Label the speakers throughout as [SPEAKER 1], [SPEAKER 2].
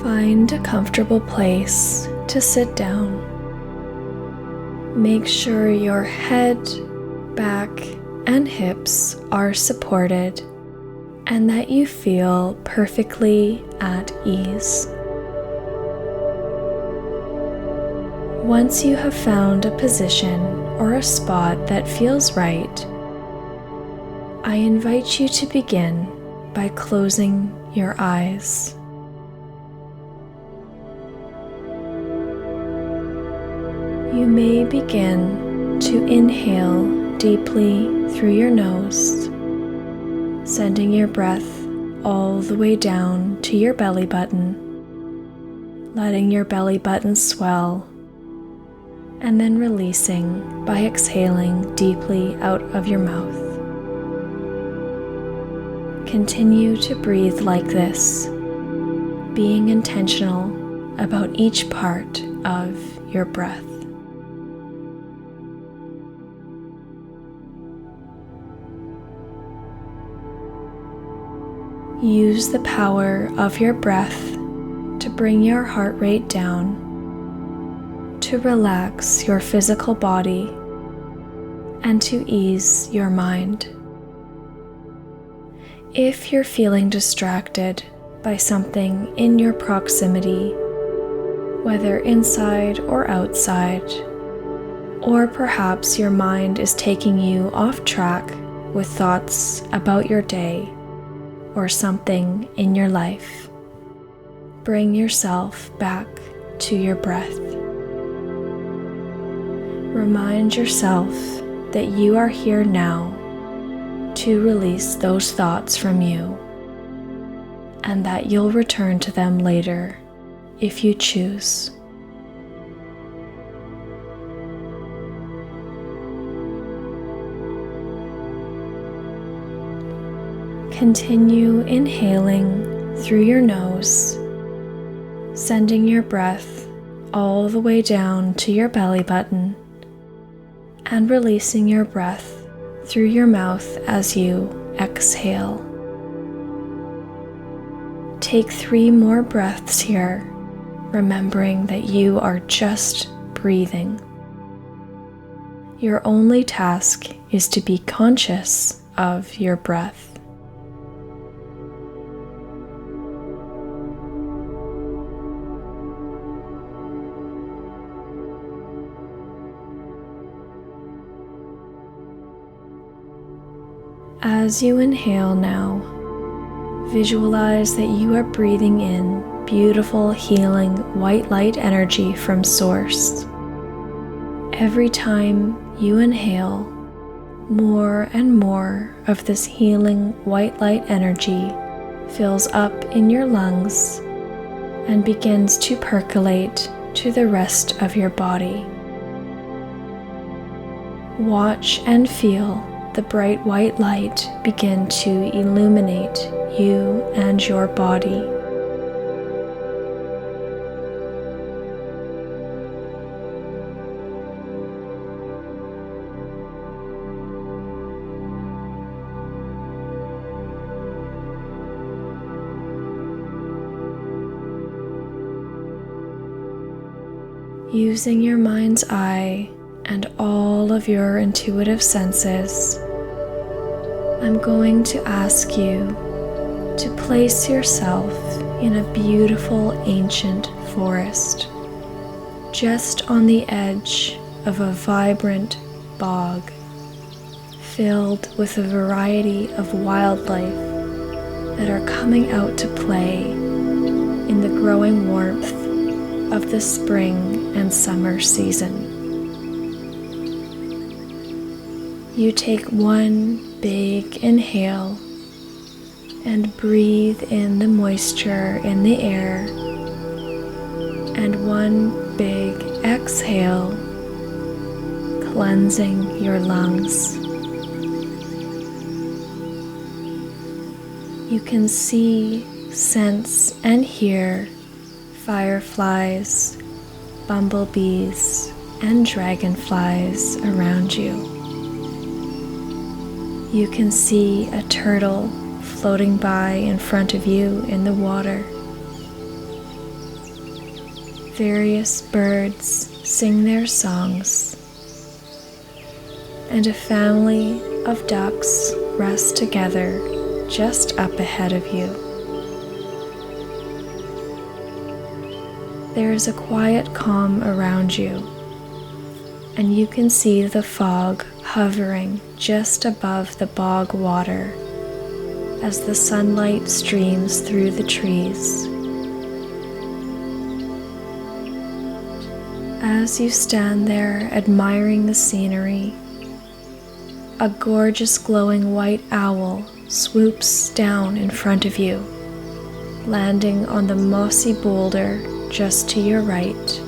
[SPEAKER 1] Find a comfortable place to sit down. Make sure your head, back, and hips are supported and that you feel perfectly at ease. Once you have found a position or a spot that feels right, I invite you to begin by closing your eyes. You may begin to inhale deeply through your nose, sending your breath all the way down to your belly button, letting your belly button swell, and then releasing by exhaling deeply out of your mouth. Continue to breathe like this, being intentional about each part of your breath. Use the power of your breath to bring your heart rate down, to relax your physical body, and to ease your mind. If you're feeling distracted by something in your proximity, whether inside or outside, or perhaps your mind is taking you off track with thoughts about your day or something in your life, bring yourself back to your breath. Remind yourself that you are here now to release those thoughts from you, and that you'll return to them later if you choose. Continue inhaling through your nose, sending your breath all the way down to your belly button, and releasing your breath through your mouth as you exhale. Take 3 more breaths here, remembering that you are just breathing. Your only task is to be conscious of your breath. As you inhale now, visualize that you are breathing in beautiful, healing, white light energy from Source. Every time you inhale, more and more of this healing white light energy fills up in your lungs and begins to percolate to the rest of your body. Watch and feel the bright white light begin to illuminate you and your body. Using your mind's eye and all of your intuitive senses, I'm going to ask you to place yourself in a beautiful ancient forest, just on the edge of a vibrant bog, filled with a variety of wildlife that are coming out to play in the growing warmth of the spring and summer season. You take one big inhale and breathe in the moisture in the air, and one big exhale, cleansing your lungs. You can see, sense, and hear fireflies, bumblebees, and dragonflies around you. You can see a turtle floating by in front of you in the water. Various birds sing their songs, and a family of ducks rest together just up ahead of you. There is a quiet calm around you, and you can see the fog hovering just above the bog water as the sunlight streams through the trees. As you stand there admiring the scenery, a gorgeous glowing white owl swoops down in front of you, landing on the mossy boulder just to your right,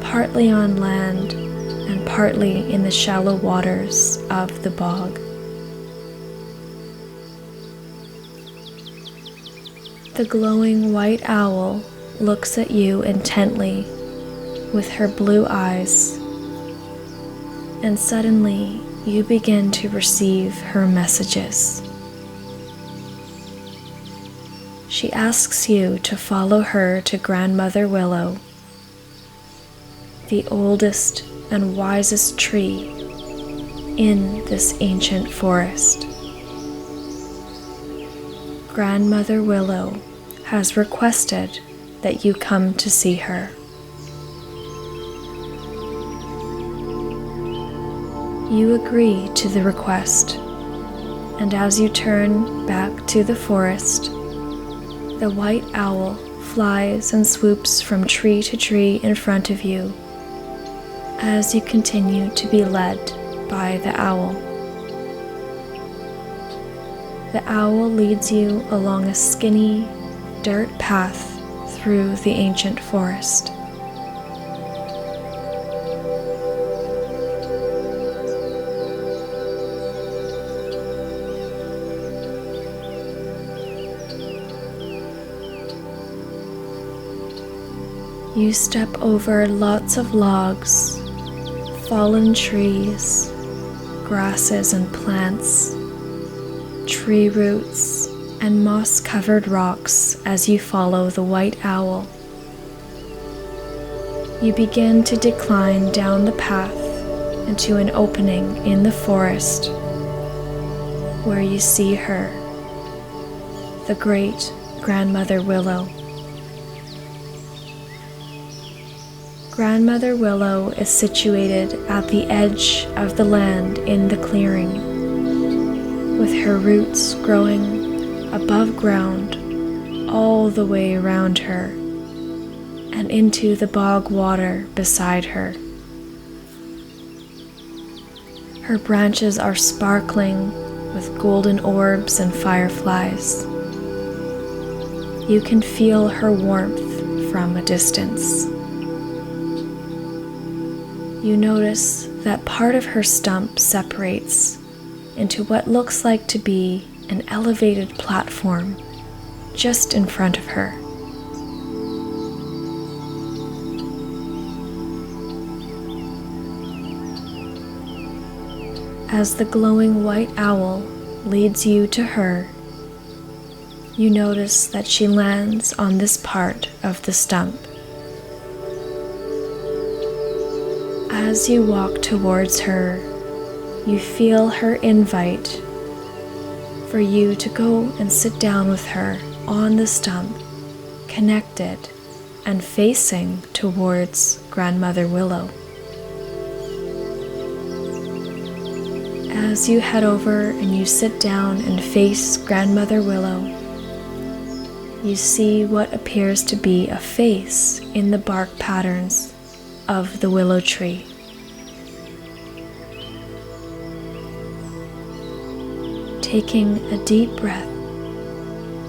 [SPEAKER 1] partly on land and partly in the shallow waters of the bog. The glowing white owl looks at you intently with her blue eyes, and suddenly you begin to receive her messages. She asks you to follow her to Grandmother Willow, the oldest and wisest tree in this ancient forest. Grandmother Willow has requested that you come to see her. You agree to the request, and as you turn back to the forest, the white owl flies and swoops from tree to tree in front of you as you continue to be led by the owl. The owl leads you along a skinny dirt path through the ancient forest. You step over lots of logs, fallen trees, grasses and plants, tree roots, and moss-covered rocks as you follow the white owl. You begin to decline down the path into an opening in the forest where you see her, the great Grandmother Willow. Grandmother Willow is situated at the edge of the land in the clearing, with her roots growing above ground all the way around her and into the bog water beside her. Her branches are sparkling with golden orbs and fireflies. You can feel her warmth from a distance. You notice that part of her stump separates into what looks like to be an elevated platform just in front of her. As the glowing white owl leads you to her, you notice that she lands on this part of the stump. As you walk towards her, you feel her invite for you to go and sit down with her on the stump, connected and facing towards Grandmother Willow. As you head over and you sit down and face Grandmother Willow, you see what appears to be a face in the bark patterns of the willow tree. Taking a deep breath,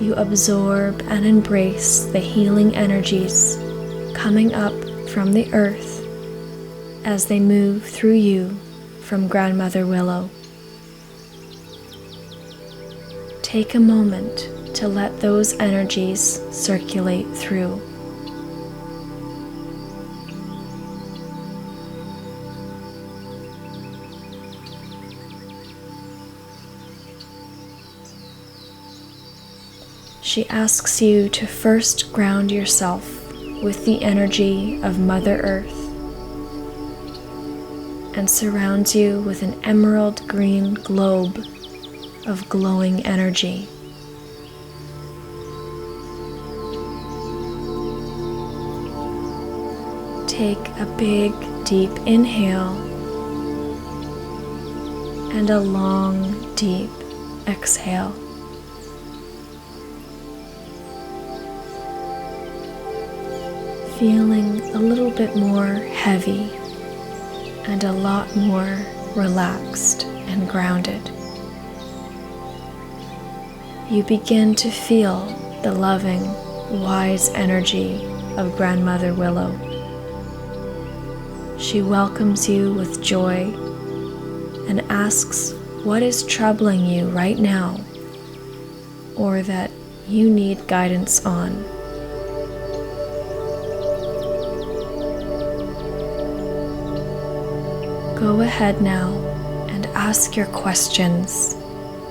[SPEAKER 1] you absorb and embrace the healing energies coming up from the earth as they move through you from Grandmother Willow. Take a moment to let those energies circulate through. She asks you to first ground yourself with the energy of Mother Earth and surrounds you with an emerald green globe of glowing energy. Take a big, deep inhale and a long, deep exhale. Feeling a little bit more heavy and a lot more relaxed and grounded. You begin to feel the loving, wise energy of Grandmother Willow. She welcomes you with joy and asks what is troubling you right now or that you need guidance on. Go ahead now and ask your questions,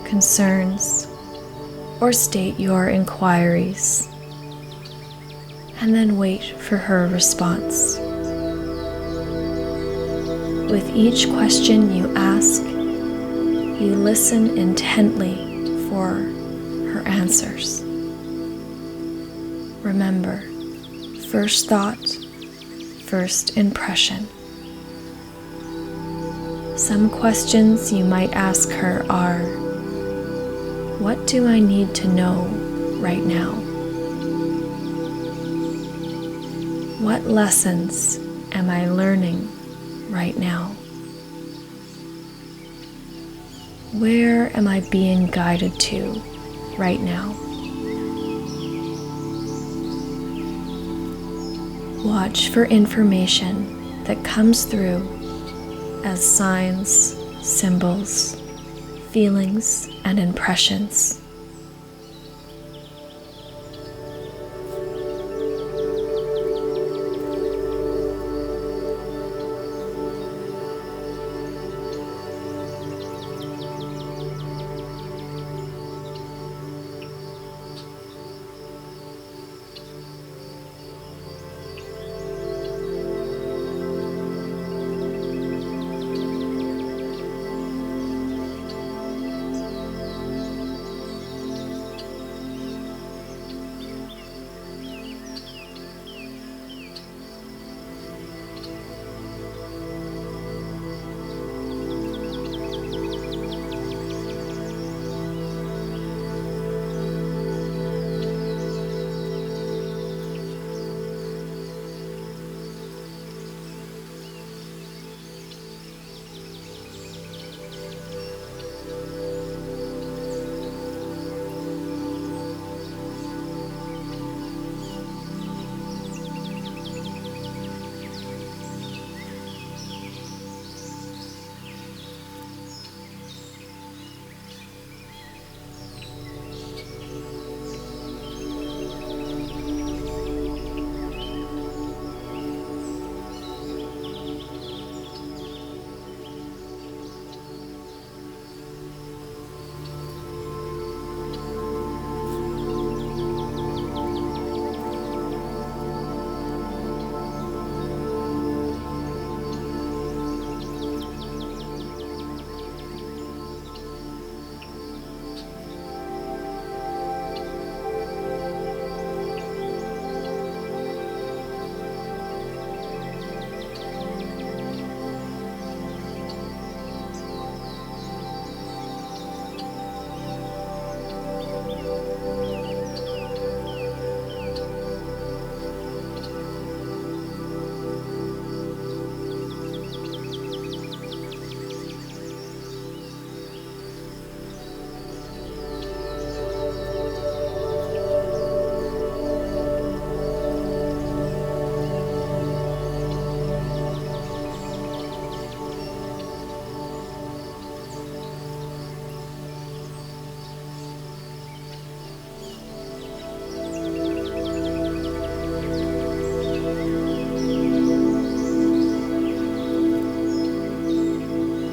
[SPEAKER 1] concerns, or state your inquiries, and then wait for her response. With each question you ask, you listen intently for her answers. Remember, first thought, first impression. Some questions you might ask her are, what do I need to know right now? What lessons am I learning right now? Where am I being guided to right now? Watch for information that comes through as signs, symbols, feelings, and impressions.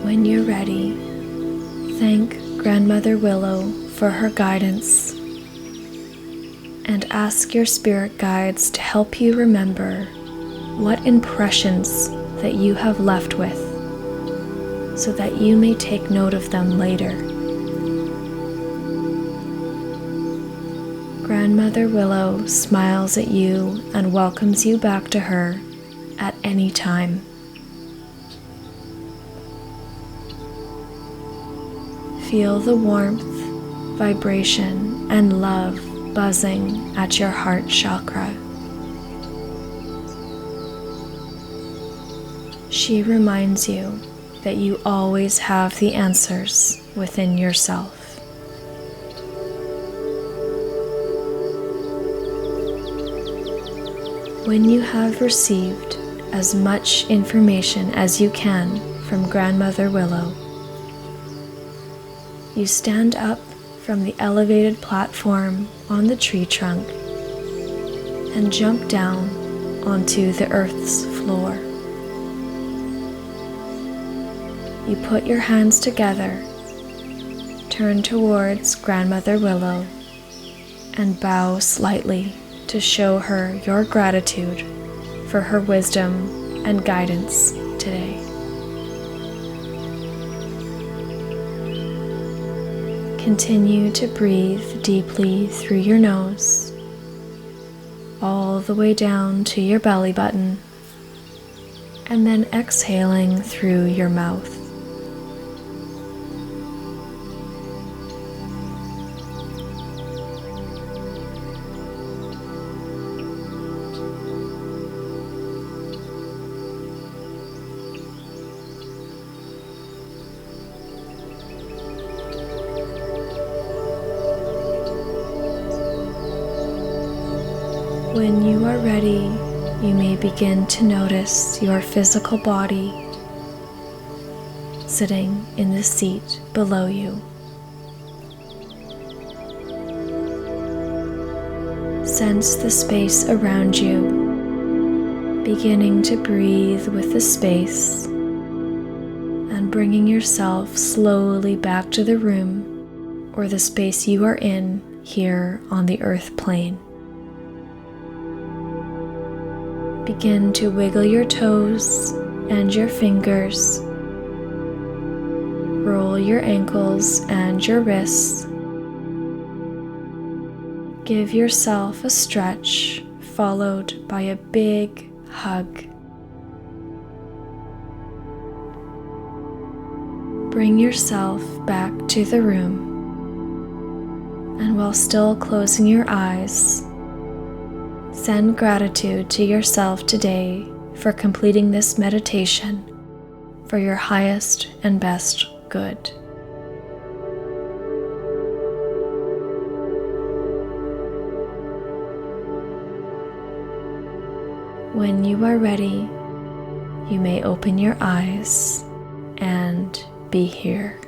[SPEAKER 1] When you're ready, thank Grandmother Willow for her guidance and ask your spirit guides to help you remember what impressions that you have left with, so that you may take note of them later. Grandmother Willow smiles at you and welcomes you back to her at any time. Feel the warmth, vibration, and love buzzing at your heart chakra. She reminds you that you always have the answers within yourself. When you have received as much information as you can from Grandmother Willow, you stand up from the elevated platform on the tree trunk and jump down onto the earth's floor. You put your hands together, turn towards Grandmother Willow, and bow slightly to show her your gratitude for her wisdom and guidance today. Continue to breathe deeply through your nose, all the way down to your belly button, and then exhaling through your mouth. When you are ready, you may begin to notice your physical body sitting in the seat below you. Sense the space around you, beginning to breathe with the space and bringing yourself slowly back to the room or the space you are in here on the earth plane. Begin to wiggle your toes and your fingers. Roll your ankles and your wrists. Give yourself a stretch followed by a big hug. Bring yourself back to the room, and while still closing your eyes, send gratitude to yourself today for completing this meditation for your highest and best good. When you are ready, you may open your eyes and be here.